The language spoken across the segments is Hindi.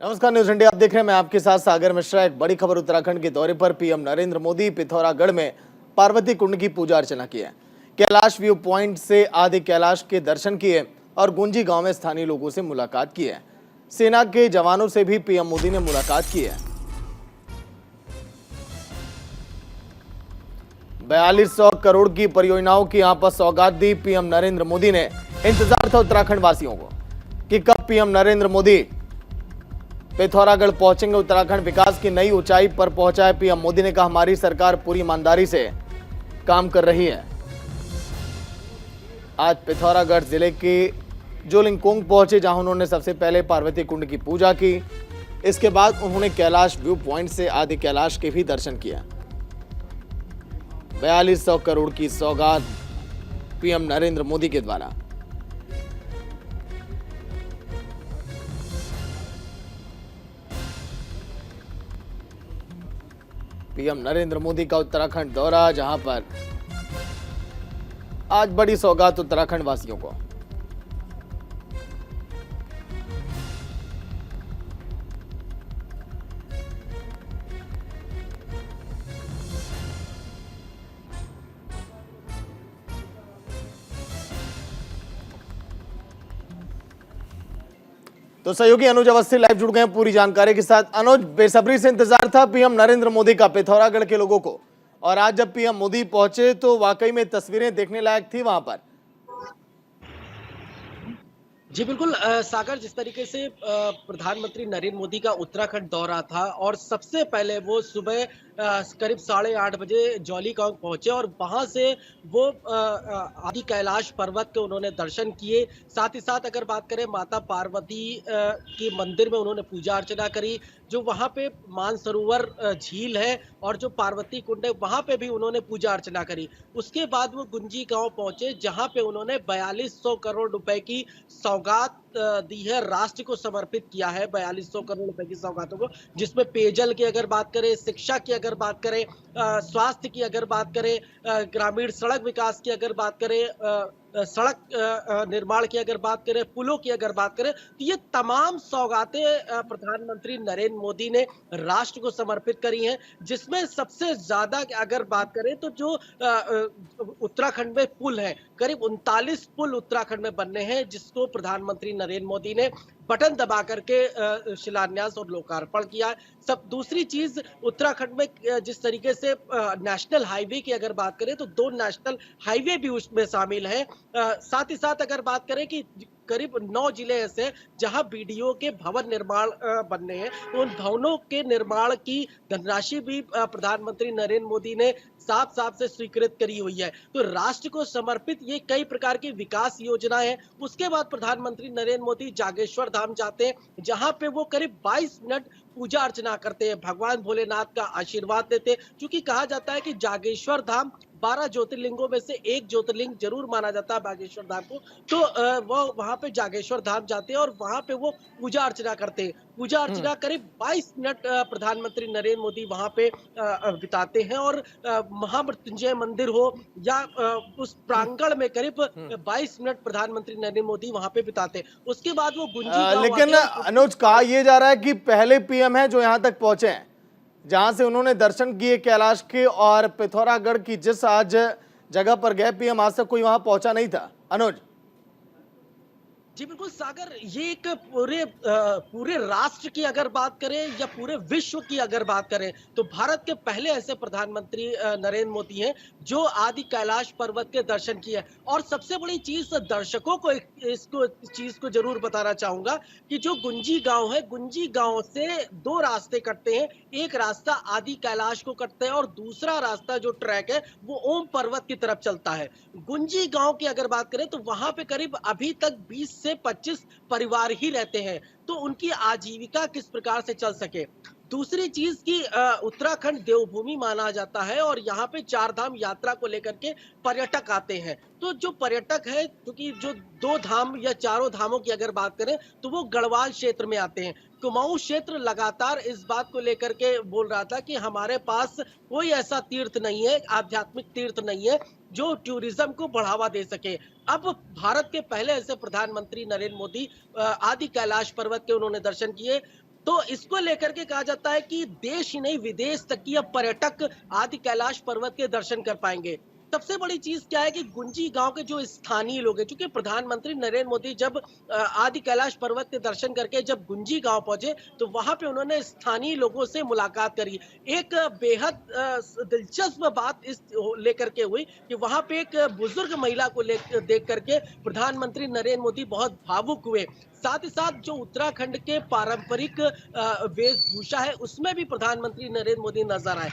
नमस्कार, न्यूज इंडिया आप देख रहे हैं। मैं आपके साथ सागर मिश्रा। एक बड़ी खबर, उत्तराखंड के दौरे पर पीएम नरेंद्र मोदी पिथौरागढ़ में पार्वती कुंड की पूजा अर्चना की है। कैलाश व्यू पॉइंट से आदि कैलाश के दर्शन किए और गुंजी गांव में स्थानीय लोगों से मुलाकात की है। सेना के जवानों से भी पीएम मोदी ने मुलाकात की है। 4200 करोड़ की परियोजनाओं की यहां पर सौगात दी पीएम नरेंद्र मोदी ने। इंतजार था उत्तराखंड वासियों को कि कब पीएम नरेंद्र मोदी पिथौरागढ़ पहुंचेंगे, उत्तराखंड विकास की नई ऊंचाई पर पहुंचा है। पीएम मोदी ने कहा, हमारी सरकार पूरी ईमानदारी से काम कर रही है। आज पिथौरागढ़ जिले के जोलिंगकोंग पहुंचे, जहां उन्होंने सबसे पहले पार्वती कुंड की पूजा की। इसके बाद उन्होंने कैलाश व्यू पॉइंट से आदि कैलाश के भी दर्शन किया। 4200 करोड़ की सौगात पीएम नरेंद्र मोदी के द्वारा। पीएम नरेंद्र मोदी का उत्तराखंड दौरा, जहां पर आज बड़ी सौगात उत्तराखंड वासियों को। तो सहयोगी अनुज अवस्थी लाइव जुड़ गए हैं पूरी जानकारी के साथ। अनुज, बेसब्री से इंतजार था पीएम नरेंद्र मोदी का पिथौरागढ़ के लोगों को, और आज जब पीएम मोदी पहुंचे तो वाकई में तस्वीरें देखने लायक थी वहां पर। जी बिल्कुल सागर, जिस तरीके से प्रधानमंत्री नरेंद्र मोदी का उत्तराखंड दौरा था और सबसे पहले वो सुबह करीब 8:30 बजे जौलीगांव पहुंचे और वहां से वो आदि कैलाश पर्वत के उन्होंने दर्शन किए। साथ ही साथ अगर बात करें माता पार्वती के मंदिर में उन्होंने पूजा अर्चना करी। जो वहां पे मानसरोवर झील है और जो पार्वती कुंड है वहां पे भी उन्होंने पूजा अर्चना करी। उसके बाद वो गुंजी गांव पहुंचे, जहां पे उन्होंने 4200 करोड़ रुपए की सौगात दी है, राष्ट्र को समर्पित किया है 4200 करोड़ रुपए की सौगातों को, जिसमें पेयजल की अगर बात करें, शिक्षा की अगर बात करें, स्वास्थ्य की अगर बात करें, ग्रामीण सड़क विकास की अगर बात करें, सड़क निर्माण की अगर बात करें, पुलों की अगर बात करें, तो ये तमाम सौगातें प्रधानमंत्री नरेंद्र मोदी ने राष्ट्र को समर्पित करी हैं। जिसमें सबसे ज्यादा अगर बात करें तो जो उत्तराखंड में पुल है, करीब 39 पुल उत्तराखंड में बनने हैं, जिसको प्रधानमंत्री नरेंद्र मोदी ने बटन दबा करके शिलान्यास और लोकार्पण किया। सब दूसरी चीज, उत्तराखंड में जिस तरीके से नेशनल हाईवे की अगर बात करें तो 2 नेशनल हाईवे भी उसमें शामिल है। साथ ही साथ अगर बात करें कि करीब 9 जिले ऐसे जहां बीडीओ के भवन निर्माण बनने हैं, तो उन भवनों के निर्माण की धनराशि भी प्रधानमंत्री नरेंद्र मोदी ने साफ साफ से स्वीकृत करी हुई है। तो राष्ट्र को समर्पित ये कई प्रकार की विकास योजनाएं हैं। उसके बाद प्रधानमंत्री नरेंद्र मोदी जागेश्वर धाम जाते हैं, जहां पे वो करीब 22 मिनट पूजा अर्चना करते हैं, भगवान भोलेनाथ का आशीर्वाद लेते हैं। क्योंकि कहा जाता है कि जागेश्वर धाम 12 ज्योतिर्लिंगों में से एक ज्योतिर्लिंग जरूर माना जाता है बागेश्वर धाम को। तो वो वहां पे जागेश्वर धाम जाते हैं और वहां पे वो पूजा अर्चना करते हैं। पूजा अर्चना करीब 22 मिनट प्रधानमंत्री नरेंद्र मोदी वहां पे बिताते हैं। और महामृत्युंजय मंदिर हो या उस प्रांगण में करीब 22 मिनट प्रधानमंत्री नरेंद्र मोदी वहां पे बिताते हैं। उसके बाद वो गुंजी गांव लेकिन अनुज, कहा यह जा रहा है कि पहले पीएम है जो यहां तक पहुंचे हैं, जहां से उन्होंने दर्शन किए कैलाश के, और पिथौरागढ़ की जिस आज जगह पर गए पीएम, आज तक कोई वहां पहुंचा नहीं था। अनुज जी बिल्कुल सागर, ये एक पूरे राष्ट्र की अगर बात करें या पूरे विश्व की अगर बात करें तो भारत के पहले ऐसे प्रधानमंत्री नरेंद्र मोदी हैं जो आदि कैलाश पर्वत के दर्शन किए। और सबसे बड़ी चीज दर्शकों को इस चीज को जरूर बताना चाहूंगा कि जो गुंजी गांव है, गुंजी गांव से 2 रास्ते कटते हैं। एक रास्ता आदि कैलाश को कटता है और दूसरा रास्ता जो ट्रैक है वो ओम पर्वत की तरफ चलता है। गुंजी गांव की अगर बात करें तो वहां पे करीब अभी तक 20 से 25 परिवार ही रहते हैं। तो उनकी आजीविका किस प्रकार से चल सके। दूसरी चीज की उत्तराखंड देवभूमि माना जाता है और यहाँ पे 4 धाम यात्रा को लेकर के पर्यटक आते हैं। तो जो पर्यटक है, क्योंकि जो 2 धाम या चारों धामों की अगर बात करें तो वो गढ़वाल क्षेत्र में आते हैं। कुमाऊं क्षेत्र लगातार इस बात को लेकर के बोल रहा था कि हमारे पास कोई ऐसा तीर्थ नहीं है, आध्यात्मिक तीर्थ नहीं है जो टूरिज्म को बढ़ावा दे सके। अब भारत के पहले ऐसे प्रधानमंत्री नरेंद्र मोदी आदि कैलाश पर्वत के उन्होंने दर्शन किए। तो इसको लेकर के कहा जाता है कि देश ही नहीं विदेश तक की अब पर्यटक आदि कैलाश पर्वत के दर्शन कर पाएंगे। सबसे बड़ी चीज क्या है कि गुंजी गांव के जो स्थानीय लोग हैं, चूंकि प्रधानमंत्री नरेंद्र मोदी जब आदि कैलाश पर्वत के दर्शन करके जब गुंजी गांव पहुंचे तो वहां पे उन्होंने स्थानीय लोगों से मुलाकात करी। एक बेहद दिलचस्प बात इस लेकर के हुई कि वहां पे एक बुजुर्ग महिला को देख करके प्रधानमंत्री नरेंद्र मोदी बहुत भावुक हुए। साथ ही साथ जो उत्तराखंड के पारंपरिक वेशभूषा है उसमें भी प्रधानमंत्री नरेंद्र मोदी नजर आए।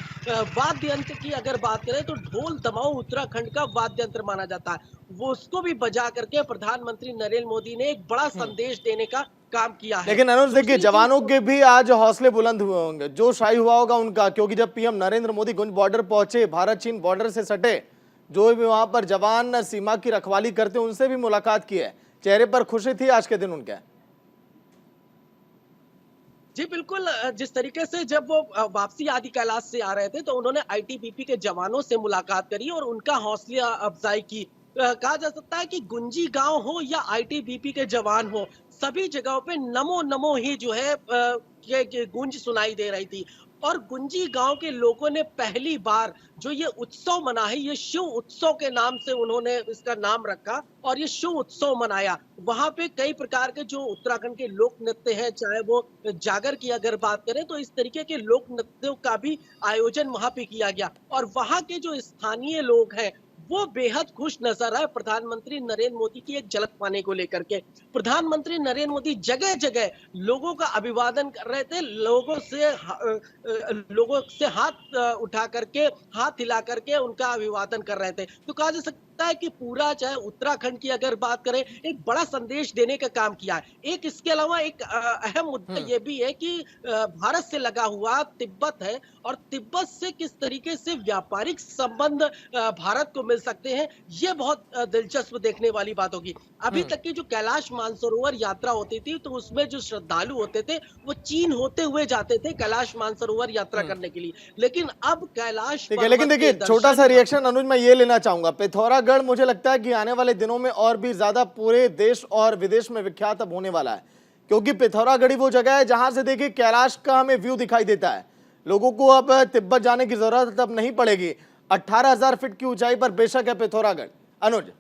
वाद्य यंत्र की अगर बात करें तो ढोल दमाऊ उत्तराखंड का वाद्य यंत्र माना जाता है, वो उसको भी बजा करके प्रधानमंत्री नरेंद्र मोदी ने एक बड़ा संदेश देने का काम किया है। लेकिन अनुज देखिए, जवानों के भी आज हौसले बुलंद हुए होंगे, जोश आई हुआ होगा उनका, क्योंकि जब पीएम नरेंद्र मोदी गुंज बॉर्डर पहुंचे, भारत चीन बॉर्डर से सटे, जो भी वहां पर जवान सीमा की रखवाली करते उनसे भी मुलाकात की है, चेहरे पर खुशी थी आज के दिन उनके। जी बिल्कुल, जिस तरीके से जब वो वापसी आदि कैलाश से आ रहे थे तो उन्होंने आईटीबीपी के जवानों से मुलाकात करी और उनका हौसला अफजाई की। कहा जा सकता है कि गुंजी गांव हो या आईटीबीपी के जवान हो, सभी जगहों पे नमो नमो ही जो है के गूंज सुनाई दे रही थी। और गुंजी गांव के लोगों ने पहली बार जो ये उत्सव मना है, ये शिव उत्सव के नाम से उन्होंने इसका नाम रखा और ये शिव उत्सव मनाया। वहां पे कई प्रकार के जो उत्तराखंड के लोक नृत्य हैं, चाहे वो जागर की अगर बात करें तो इस तरीके के लोक नृत्यों का भी आयोजन वहां पे किया गया और वहां के जो स्थानीय लोग हैं वो बेहद खुश नजर आए प्रधानमंत्री नरेंद्र मोदी की एक झलक पाने को लेकर के। प्रधानमंत्री नरेंद्र मोदी जगह जगह लोगों का अभिवादन कर रहे थे, लोगों से हाथ उठा करके, हाथ हिला करके उनका अभिवादन कर रहे थे। तो कहा जा सकता है कि पूरा चाहे उत्तराखंड की अगर बात करें, एक बड़ा संदेश देने का काम किया है। एक इसके अलावा एक अहम मुद्दा ये भी है कि भारत से लगा हुआ तिब्बत है और तिब्बत से किस तरीके से व्यापारिक संबंध भारत को मिल सकते हैं, ये बहुत दिलचस्प देखने वाली बात होगी। अभी तक की जो कैलाश मानसरोवर यात्रा होती थी तो उसमें जो श्रद्धालु होते थे वो चीन होते हुए जाते थे कैलाश मानसरोवर यात्रा करने के लिए, लेकिन अब कैलाश ठीक है। लेकिन देखिए, छोटा सा रिएक्शन अनुज मैं ये लेना चाहूंगा, पिथौरागढ़ मुझे लगता है कि आने वाले दिनों में और भी ज्यादा पूरे देश और विदेश में विख्यात अब होने वाला है, क्योंकि पिथौरागढ़ वो जगह है जहां से देखिए कैलाश का हमें व्यू दिखाई देता है। लोगों को अब तिब्बत जाने की जरूरत अब नहीं पड़ेगी। 18,000 फीट की ऊंचाई पर बेशक है पिथौरागढ़। अनुज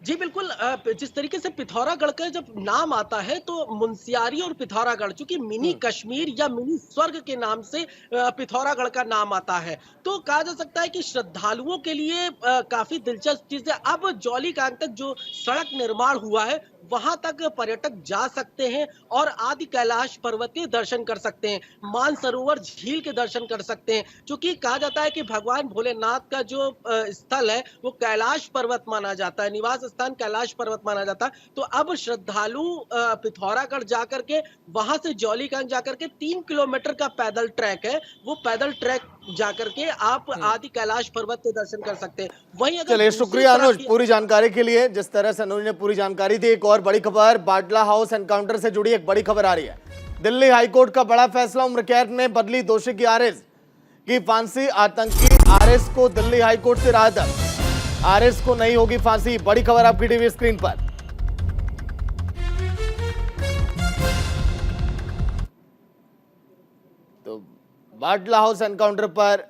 जी बिल्कुल, जिस तरीके से पिथौरागढ़ का जब नाम आता है तो मुनस्यारी और पिथौरागढ़, चूंकि मिनी कश्मीर या मिनी स्वर्ग के नाम से पिथौरागढ़ का नाम आता है, तो कहा जा सकता है कि श्रद्धालुओं के लिए काफी दिलचस्प चीज है। अब जौलीकांग तक जो सड़क निर्माण हुआ है वहां तक पर्यटक जा सकते हैं और आदि कैलाश पर्वत के दर्शन कर सकते हैं, मानसरोवर झील के दर्शन कर सकते हैं। क्योंकि कहा जाता है कि भगवान भोलेनाथ का जो स्थल है वो कैलाश पर्वत माना जाता है, निवास स्थान कैलाश पर्वत माना जाता है। तो अब श्रद्धालु पिथौरागढ़ जाकर के वहां से जौलीकांग जाकर के 3 किलोमीटर का पैदल ट्रैक है, वो पैदल ट्रैक जाकर के आप आदि कैलाश पर्वत के दर्शन कर सकते हैं। वहीं अगर चलिए, शुक्रिया अनुज पूरी जानकारी के लिए। जिस तरह से अनुज ने पूरी जानकारी दी, एक और बड़ी खबर बाटला हाउस एनकाउंटर से जुड़ी एक बड़ी खबर आ रही है। दिल्ली हाईकोर्ट का बड़ा फैसला, उम्र कैद में बदली दोषी की आरएस की फांसी। आतंकी आरएस को दिल्ली हाईकोर्ट से राहत, आरएस को नहीं होगी फांसी। बड़ी खबर आपकी टीवी स्क्रीन पर। तो बाटला हाउस एनकाउंटर पर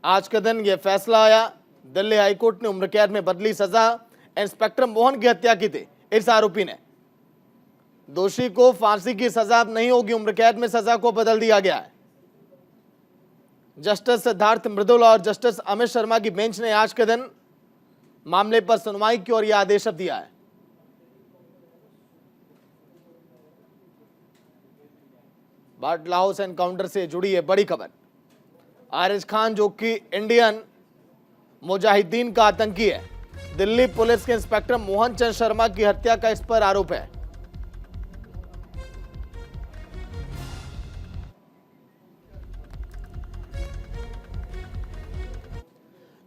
आज के दिन यह फैसला आया। दिल्ली हाईकोर्ट ने उम्र कैद में बदली सजा। इंस्पेक्टर मोहन की हत्या की थी इस आरोपी ने। दोषी को फांसी की सजा अब नहीं होगी, उम्र कैद में सजा को बदल दिया गया है। जस्टिस सिद्धार्थ मृदुल और जस्टिस अमित शर्मा की बेंच ने आज के दिन मामले पर सुनवाई की और यह आदेश अब दिया है। बाटला हाउस एनकाउंटर से जुड़ी है बड़ी खबर। आरिज खान जो कि इंडियन मुजाहिदीन का आतंकी है, दिल्ली पुलिस के इंस्पेक्टर मोहन चंद शर्मा की हत्या का इस पर आरोप है।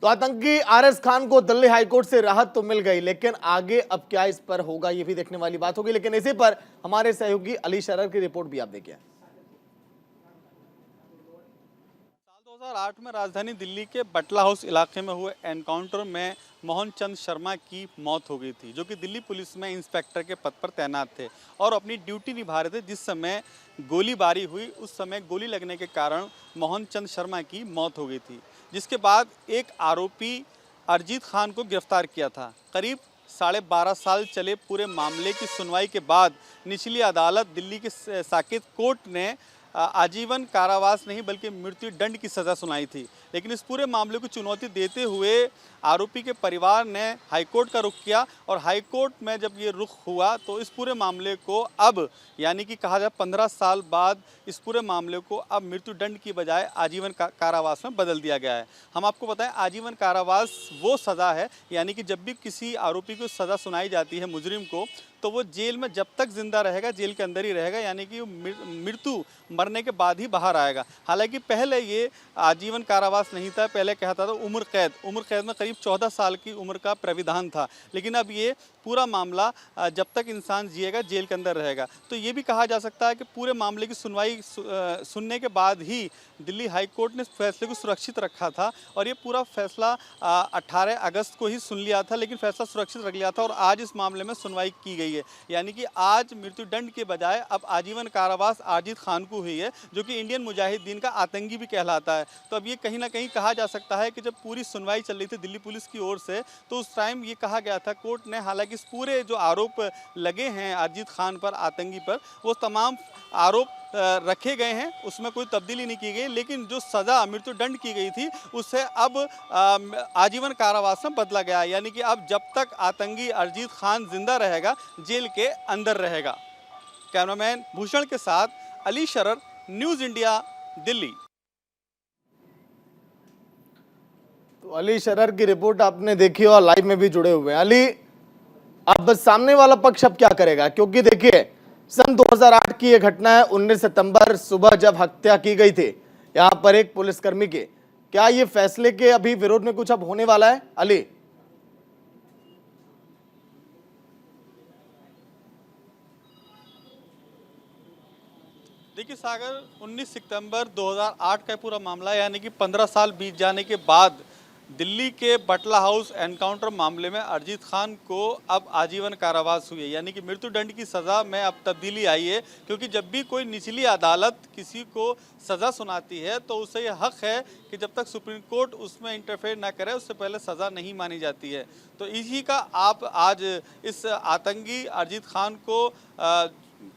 तो आतंकी आरिज खान को दिल्ली हाईकोर्ट से राहत तो मिल गई, लेकिन आगे अब क्या इस पर होगा यह भी देखने वाली बात होगी। लेकिन इसी पर हमारे सहयोगी अली शरर की रिपोर्ट भी आप देखिए। 2008 में राजधानी दिल्ली के बटला हाउस इलाके में हुए एनकाउंटर में मोहन चंद शर्मा की मौत हो गई थी, जो कि दिल्ली पुलिस में इंस्पेक्टर के पद पर तैनात थे और अपनी ड्यूटी निभा रहे थे। जिस समय गोलीबारी हुई उस समय गोली लगने के कारण मोहन चंद शर्मा की मौत हो गई थी, जिसके बाद एक आरोपी अरिजीत खान को गिरफ्तार किया था। करीब 12.5 साल चले पूरे मामले की सुनवाई के बाद निचली अदालत दिल्ली के साकेत कोर्ट ने आजीवन कारावास नहीं बल्कि मृत्यु दंड की सज़ा सुनाई थी। लेकिन इस पूरे मामले को चुनौती देते हुए आरोपी के परिवार ने हाईकोर्ट का रुख किया और हाईकोर्ट में जब ये रुख हुआ तो इस पूरे मामले को अब यानी कि कहा जाए 15 साल बाद इस पूरे मामले को अब मृत्यु दंड की बजाय आजीवन कारावास में बदल दिया गया है। हम आपको बताएं, आजीवन कारावास वो सज़ा है यानी कि जब भी किसी आरोपी को सज़ा सुनाई जाती है मुजरिम को, तो वो जेल में जब तक जिंदा रहेगा जेल के अंदर ही रहेगा, यानी कि मृत्यु मरने के बाद ही बाहर आएगा। हालांकि पहले ये आजीवन कारावास नहीं था, पहले कहता था उम्र कैद में करीब 14 साल की उम्र का प्राविधान था। लेकिन अब ये पूरा मामला जब तक इंसान जिएगा जेल के अंदर रहेगा। तो ये भी कहा जा सकता है कि पूरे मामले की सुनवाई सुनने के बाद ही दिल्ली हाई कोर्ट ने फैसले को सुरक्षित रखा था और ये पूरा फैसला 18 अगस्त को ही सुन लिया था, लेकिन फैसला सुरक्षित रख लिया था और आज इस मामले में सुनवाई की गई है। यानी कि आज मृत्यु दंड के बजाय अब आजीवन कारावास अरिजीत खान को हुई है, जो कि इंडियन मुजाहिदीन का आतंकी भी कहलाता है। तो अब ये कहीं ना कहीं कहा जा सकता है कि जब पूरी सुनवाई चल रही थी दिल्ली पुलिस की ओर से, तो उस टाइम ये कहा गया था कोर्ट ने, हालांकि इस पूरे जो आरोप लगे हैं अरिजीत खान पर, आतंकी पर, वो तमाम आरोप रखे गए हैं, उसमें कोई तब्दीली नहीं की गई। लेकिन जो सज़ा मृत्यु दंड की गई थी उससे अब आजीवन कारावास में बदला गया, यानी कि अब जब तक आतंकी अरिजीत खान जिंदा रहेगा जेल के अंदर रहेगा। कैमरामैन भूषण के साथ अली शरर, न्यूज़ इंडिया, दिल्ली। तो अली शरर की रिपोर्ट आपने देखी और लाइव में भी जुड़े हुए हैं। अली, अब सामने वाला पक्ष अब क्या करेगा? क्योंकि देखिए सन 2008 की यह घटना है, 19 सितंबर सुबह जब हत्या की गई थी यहां पर एक पुलिसकर्मी की। क्या ये फैसले के अभी विरोध में कुछ अब होने वाला है अली? देखिए सागर, 19 सितंबर 2008 का पूरा मामला यानी कि 15 साल बीत जाने के बाद दिल्ली के बटला हाउस एनकाउंटर मामले में अरिजीत खान को अब आजीवन कारावास हुई है, यानी कि मृत्यु दंड की सज़ा में अब तब्दीली आई है। क्योंकि जब भी कोई निचली अदालत किसी को सज़ा सुनाती है तो उसे यह हक है कि जब तक सुप्रीम कोर्ट उसमें इंटरफेयर ना करे उससे पहले सज़ा नहीं मानी जाती है। तो इसी का आप आज इस आतंकी अरिजीत खान को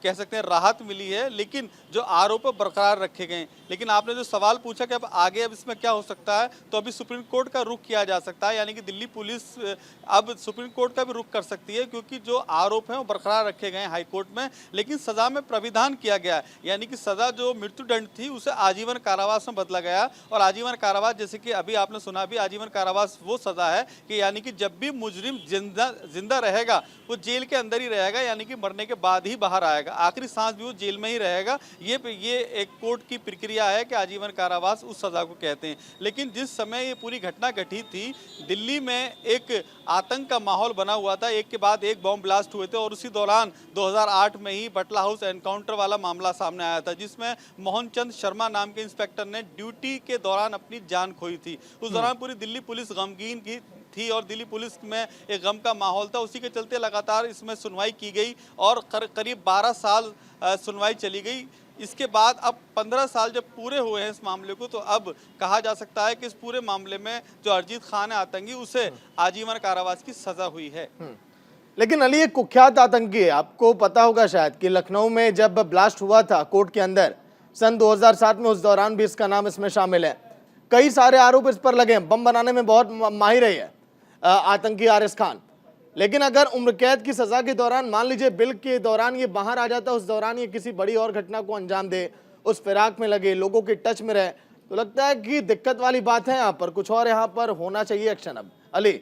कह सकते हैं राहत मिली है, लेकिन जो आरोप बरकरार रखे गए। लेकिन आपने जो सवाल पूछा कि अब आगे अब इसमें क्या हो सकता है, तो अभी सुप्रीम कोर्ट का रुख किया जा सकता है, यानी कि दिल्ली पुलिस अब सुप्रीम कोर्ट का भी रुख कर सकती है, क्योंकि जो आरोप हैं वो बरकरार रखे गए हैं हाई कोर्ट में। लेकिन सज़ा में प्राविधान किया गया है, यानी कि सज़ा जो मृत्यु दंड थी उसे आजीवन कारावास में बदला गया। और आजीवन कारावास, जैसे कि अभी आपने सुना, भी आजीवन कारावास वो सज़ा है कि यानी कि जब भी मुजरिम जिंदा रहेगा वो जेल के अंदर ही रहेगा, यानी कि मरने के बाद ही बाहर आएगा, आखिरी सांस भी वो जेल में ही रहेगा। ये एक कोर्ट की प्रक्रिया है कि आजीवन कारावास उस सज़ा को कहते हैं। लेकिन जिस समय ये पूरी घटना घटी थी, दिल्ली में एक आतंक का माहौल बना हुआ था, एक के बाद एक बॉम्ब ब्लास्ट हुए थे और उसी दौरान 2008 में ही बटला हाउस एनकाउंटर वाला मामला सामने आया था, जिसमें मोहन चंद शर्मा नाम के इंस्पेक्टर ने ड्यूटी के दौरान अपनी जान खोई थी। उस दौरान पूरी दिल्ली पुलिस गमगीन की थी और दिल्ली पुलिस में एक गम का माहौल था। उसी के चलते लगातार इसमें सुनवाई की गई और करीब 12 साल सुनवाई चली गई। इसके बाद अब 15 साल जब पूरे हुए हैं इस मामले को, तो अब कहा जा सकता है कि इस पूरे मामले में जो अरिजीत खान है आतंकी, उसे आजीवन कारावास की सजा हुई है। लेकिन अली, एक कुख्यात आतंकी है, आपको पता होगा शायद कि लखनऊ में जब ब्लास्ट हुआ था कोर्ट के अंदर सन 2007 में, उस दौरान भी इसका नाम इसमें शामिल है। कई सारे आरोप इस पर लगे हैं, बम बनाने में बहुत माहिर है आतंकी आरिस खान। लेकिन अगर उम्र कैद की सजा के दौरान, मान लीजिए बिल के दौरान ये बाहर आ जाता, उस दौरान ये किसी बड़ी और घटना को अंजाम दे, उस फिराक में लगे, लोगों के टच में रहे, तो लगता है कि दिक्कत वाली बात है। यहाँ पर कुछ और यहाँ पर होना चाहिए एक्शन। अब अली,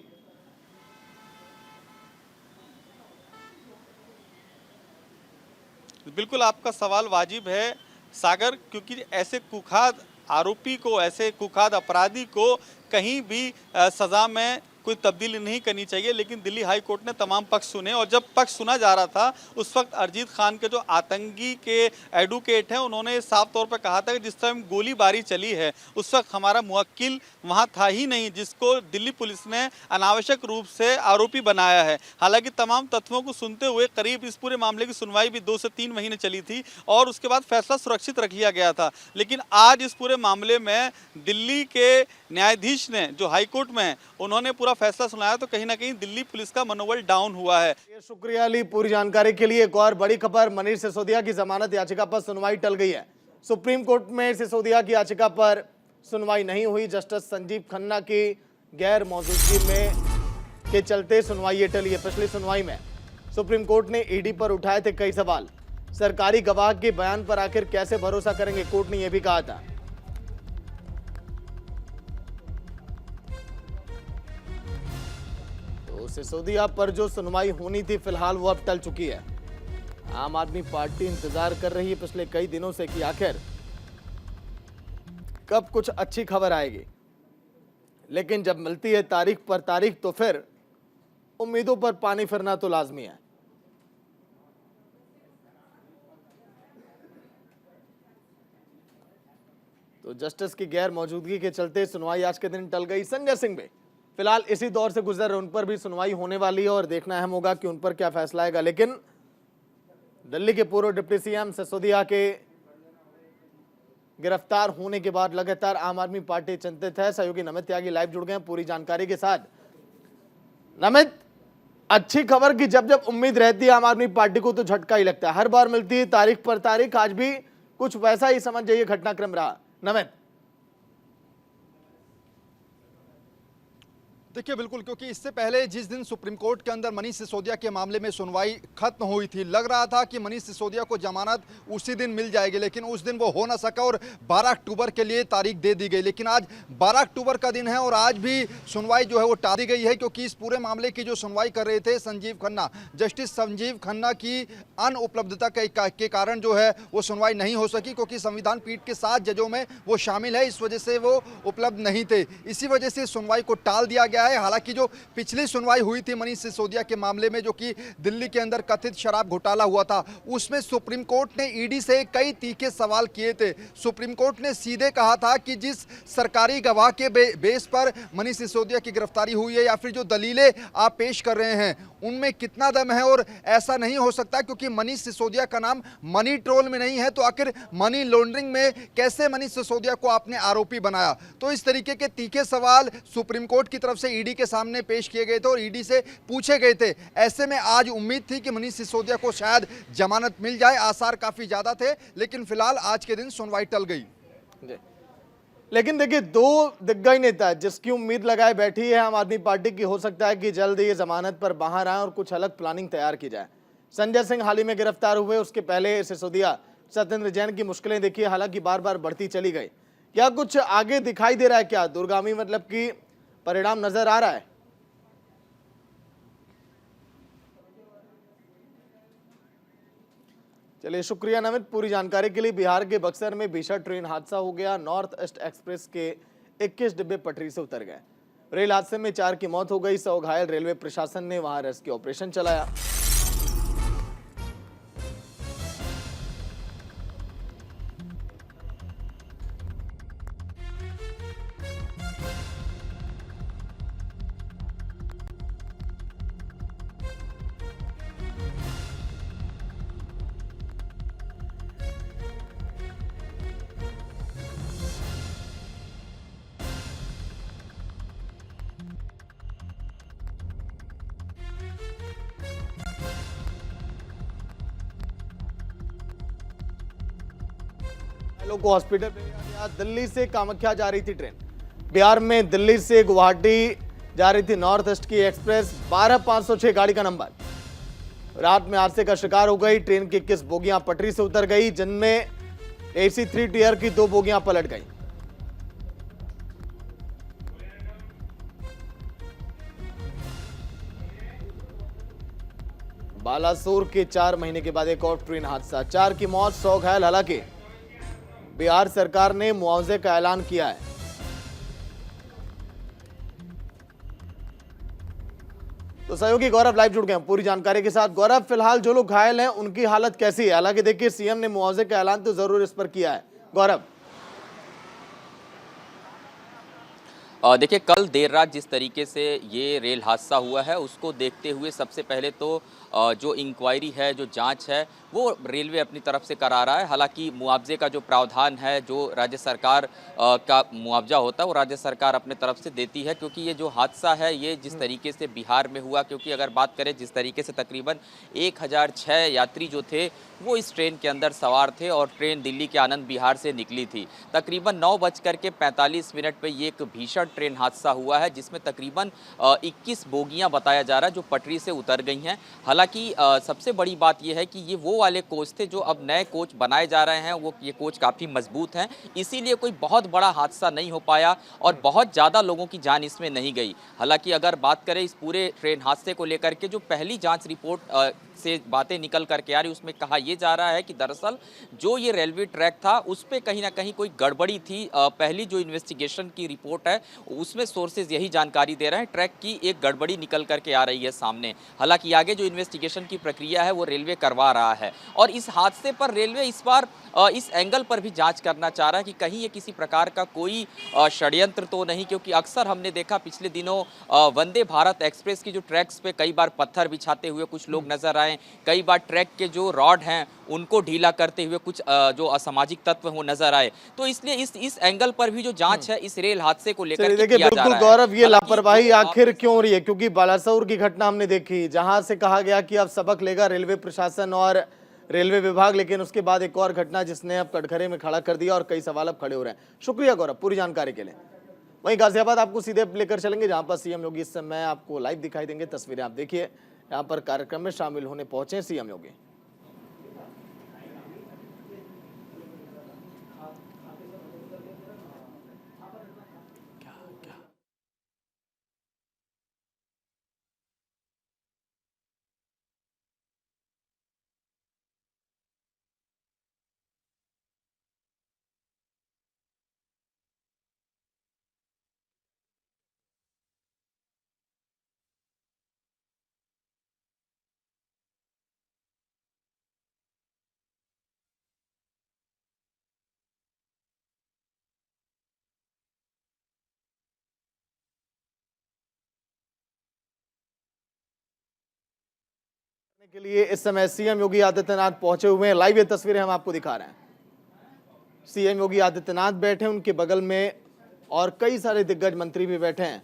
बिल्कुल आपका सवाल वाजिब है सागर, क्योंकि ऐसे कुख्यात आरोपी को, ऐसे कुख्यात अपराधी को कहीं भी सजा में कोई तब्दीली नहीं करनी चाहिए, लेकिन दिल्ली हाई कोर्ट ने तमाम पक्ष सुने और जब पक्ष सुना जा रहा था उस वक्त अरिजीत खान के जो आतंकी के एडवोकेट हैं उन्होंने साफ तौर पर कहा था कि जिस टाइम गोलीबारी चली है उस वक्त हमारा मुवक्किल वहाँ था ही नहीं, जिसको दिल्ली पुलिस ने अनावश्यक रूप से आरोपी बनाया है। हालांकि तमाम तथ्यों को सुनते हुए करीब इस पूरे मामले की सुनवाई भी 2 से 3 महीने चली थी और उसके बाद फैसला सुरक्षित रख लिया गया था। लेकिन आज इस पूरे मामले में दिल्ली के न्यायाधीश ने जो हाईकोर्ट में है उन्होंने पूरा फैसला सुनाया, तो कहीं ना कहीं दिल्ली पुलिस का मनोबल डाउन हुआ है। शुक्रिया अली पूरी जानकारी के लिए। एक और बड़ी खबर, मनीष सिसोदिया की जमानत याचिका पर सुनवाई टल गई है। सुप्रीम कोर्ट में सिसोदिया की याचिका पर सुनवाई नहीं हुई। जस्टिस संजीव खन्ना की गैर मौजूदगी में के चलते सुनवाई ये टली है। पिछली सुनवाई में सुप्रीम कोर्ट ने ईडी पर उठाए थे कई सवाल। सरकारी गवाह के बयान पर आखिर कैसे भरोसा करेंगे, कोर्ट ने यह भी कहा था। तो सिसोदिया पर जो सुनवाई होनी थी फिलहाल वो अब टल चुकी है। आम आदमी पार्टी इंतजार कर रही है पिछले कई दिनों से कि आखिर कब कुछ अच्छी खबर आएगी, लेकिन जब मिलती है तारीख पर तारीख तो फिर उम्मीदों पर पानी फिरना तो लाजमी है। तो जस्टिस की गैर मौजूदगी के चलते सुनवाई आज के दिन टल गई। संजय सिंह भी फिलहाल इसी दौर से गुजर रहे, उन पर भी सुनवाई होने वाली है और देखना अहम होगा कि उन पर क्या फैसला आएगा। लेकिन दिल्ली के पूर्व डिप्टी सीएम सिसोदिया के गिरफ्तार होने के बाद लगातार आम आदमी पार्टी चिंतित है। सहयोगी नमित त्यागी लाइव जुड़ गए हैं पूरी जानकारी के साथ। नमित, अच्छी खबर की जब जब उम्मीद रहती है आम आदमी पार्टी को तो झटका ही लगता है, हर बार मिलती है तारीख पर तारीख। आज भी कुछ वैसा ही समझ जाइए घटनाक्रम रहा। नमित, देखिए बिल्कुल, क्योंकि इससे पहले जिस दिन सुप्रीम कोर्ट के अंदर मनीष सिसोदिया के मामले में सुनवाई खत्म हुई थी, लग रहा था कि मनीष सिसोदिया को जमानत उसी दिन मिल जाएगी, लेकिन उस दिन वो हो ना सका और 12 अक्टूबर के लिए तारीख दे दी गई। लेकिन आज 12 अक्टूबर का दिन है और आज भी सुनवाई जो है वो टाल दी गई है, क्योंकि इस पूरे मामले की जो सुनवाई कर रहे थे संजीव खन्ना, जस्टिस संजीव खन्ना की अनुपलब्धता के कारण जो है वो सुनवाई नहीं हो सकी, क्योंकि संविधान पीठ के 7 जजों में वो शामिल है, इस वजह से वो उपलब्ध नहीं थे। इसी वजह से सुनवाई को टाल दिया गया है। हालांकि जो पिछली सुनवाई हुई थी मनीष सिसोदिया के मामले में, जो कि दिल्ली के अंदर कथित शराब घोटाला हुआ था, उसमें सुप्रीम कोर्ट ने ईडी से कई तीखे सवाल किए थे। सुप्रीम कोर्ट ने सीधे कहा था कि जिस सरकारी गवाह के बेस पर मनीष सिसोदिया की गिरफ्तारी हुई है या फिर जो दलीलें आप पेश कर रहे हैं उनमें कितना दम है, और ऐसा नहीं हो सकता क्योंकि मनीष सिसोदिया का नाम मनी ट्रोल में नहीं है, तो आखिर मनी लॉन्ड्रिंग में कैसे मनीष सिसोदिया को आपने आरोपी बनाया। तो इस तरीके के तीखे सवाल सुप्रीम कोर्ट की तरफ से ईडी के सामने पेश किए गए थे और ईडी से पूछे गए थे। ऐसे में आज उम्मीद थी कि मनीष सिसोदिया को शायद जमानत मिल जाए, आसार काफी ज्यादा थे, लेकिन फिलहाल आज के दिन सुनवाई टल गई। लेकिन देखिए, दो दिग्गज नेता जिसकी उम्मीद लगाए बैठी है आम आदमी पार्टी की, हो सकता है कि जल्द ये जमानत पर बाहर आए और कुछ अलग प्लानिंग तैयार की जाए। संजय सिंह हाल ही में गिरफ्तार हुए, उसके पहले सिसोदिया, सत्येंद्र जैन की मुश्किलें देखिए हालांकि बार बार बढ़ती चली गई। क्या कुछ आगे दिखाई दे रहा है, क्या दूरगामी मतलब कि परिणाम नजर आ रहा है? चलिए, शुक्रिया नमित पूरी जानकारी के लिए। बिहार के बक्सर में भीषण ट्रेन हादसा हो गया। नॉर्थ ईस्ट एक्सप्रेस के 21 डिब्बे पटरी से उतर गए। रेल हादसे में 4 की मौत हो गई, 100 घायल। रेलवे प्रशासन ने वहां रेस्क्यू ऑपरेशन चलाया। लोगों को हॉस्पिटल भेजा गया। दिल्ली से कामाख्या जा रही थी ट्रेन। बिहार में दिल्ली से गुवाहाटी जा रही थी नॉर्थ ईस्ट की एक्सप्रेस 12506 गाड़ी का नंबर। रात में हादसे का शिकार हो गई। ट्रेन की 21 बोगियां पटरी से उतर गई, जिनमें AC 3 टियर की 2 बोगियां पलट गई। बालासोर के 4 महीने के बाद एक और ट्रेन हादसा, 4 की मौत, 100 घायल। हालांकि बिहार सरकार ने मुआवजे का ऐलान किया है। तो सहयोगी गौरव लाइव जुड़ गए हैं पूरी जानकारी के साथ। गौरव, फिलहाल जो लोग घायल हैं उनकी हालत कैसी है? हालांकि देखिए सीएम ने मुआवजे का ऐलान तो जरूर इस पर किया है। गौरव, देखिए कल देर रात जिस तरीके से ये रेल हादसा हुआ है उसको देखते हुए सबसे पहले तो जो इंक्वायरी है, जो जांच है, वो रेलवे अपनी तरफ से करा रहा है। हालांकि मुआवजे का जो प्रावधान है, जो राज्य सरकार का मुआवजा होता है वो राज्य सरकार अपने तरफ से देती है, क्योंकि ये जो हादसा है ये जिस तरीके से बिहार में हुआ, क्योंकि अगर बात करें जिस तरीके से तकरीबन 1006 यात्री जो थे वो इस ट्रेन के अंदर सवार थे और ट्रेन दिल्ली के आनंद विहार से निकली थी। तकरीबन 9:45 पे ये एक भीषण ट्रेन हादसा हुआ है जिसमें तकरीबन 21 बोगियां बताया जा रहा है जो पटरी से उतर गई हैं। हालांकि सबसे बड़ी बात यह है कि ये वो वाले कोच थे जो अब नए कोच बनाए जा रहे हैं, वो ये कोच काफ़ी मजबूत हैं, इसीलिए कोई बहुत बड़ा हादसा नहीं हो पाया और बहुत ज़्यादा लोगों की जान इसमें नहीं गई। हालांकि अगर बात करें इस पूरे ट्रेन हादसे को लेकर के जो पहली जांच रिपोर्ट से बातें निकल करके आ रही, उसमें कहा यह जा रहा है कि दरअसल जो ये रेलवे ट्रैक था उस पर कहीं ना कहीं कोई गड़बड़ी थी। पहली जो इन्वेस्टिगेशन की रिपोर्ट है उसमें सोर्सेज यही जानकारी दे रहे हैं, ट्रैक की एक गड़बड़ी निकल करके आ रही है सामने। हालांकि आगे जो इन्वेस्टिगेशन की प्रक्रिया है वो रेलवे करवा रहा है और इस हादसे पर रेलवे इस बार इस एंगल पर भी जांच करना चाह रहा है कि कहीं ये किसी प्रकार का कोई षड्यंत्र तो नहीं, क्योंकि अक्सर हमने देखा पिछले दिनों वंदे भारत एक्सप्रेस की जो ट्रैक्स पे कई बार पत्थर बिछाते हुए कुछ लोग नजर आए, कई बार ट्रैक के जो रॉड हैं उनको ढीला करते हुए कुछ जो असामाजिक तत्व वो नजर आए। तो इसलिए इस एंगल पर भी जो जांच है इस रेल हादसे को लेकर के देखिए किया जा बिल्कुल रहा है। गौरव, ये लापरवाही आखिर क्यों हो रही है? क्योंकि बालासोर की घटना हमने देखी जहां से कहा गया कि अब सबक लेगा रेलवे प्रशासन और रेलवे विभाग, लेकिन उसके बाद एक और घटना जिसने अब कटघरे में खड़ा कर दिया और कई सवाल अब खड़े हो रहे हैं। शुक्रिया गौरव पूरी जानकारी के लिए। वहीं गाजियाबाद आपको सीधे लेकर चलेंगे जहां पर सीएम योगी इस समय आपको लाइव दिखाई देंगे। तस्वीरें आप देखिए, यहाँ पर कार्यक्रम में शामिल होने पहुंचे सीएम योगी। के लिए इस समय सीएम योगी आदित्यनाथ पहुंचे हुए हैं। लाइव ये तस्वीरें हम आपको दिखा रहे हैं। सीएम योगी आदित्यनाथ बैठे हैं, उनके बगल में और कई सारे दिग्गज मंत्री भी बैठे हैं।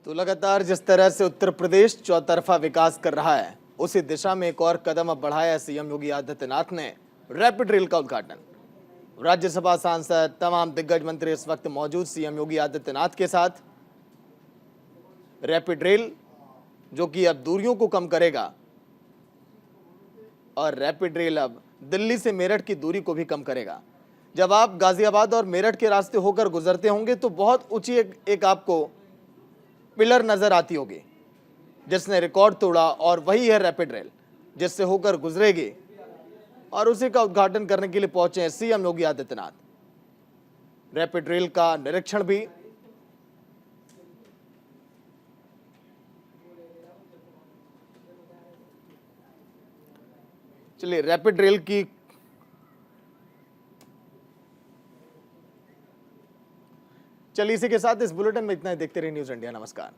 तो लगातार जिस तरह से उत्तर प्रदेश चौतरफा विकास कर रहा है, उसी दिशा में एक और कदम अब बढ़ाया है सीएम योगी आदित्यनाथ ने। रैपिड रेल का उद्घाटन, राज्यसभा सांसद, तमाम दिग्गज मंत्री इस वक्त मौजूद सीएम योगी आदित्यनाथ के साथ। रैपिड रेल जो कि अब दूरियों को कम करेगा और रैपिड रेल अब दिल्ली से मेरठ की दूरी को भी कम करेगा। जब आप गाजियाबाद और मेरठ के रास्ते होकर गुजरते होंगे तो बहुत ऊंची एक आपको पिलर नजर आती होगी जिसने रिकॉर्ड तोड़ा, और वही है रैपिड रेल जिससे होकर गुजरेगी और उसी का उद्घाटन करने के लिए पहुंचे हैं CM Yogi Adityanath. Rapid rail का निरीक्षण भी। चलिए रैपिड रेल की इसी के साथ इस बुलेटिन में इतना ही। देखते रहिए न्यूज़ इंडिया। नमस्कार।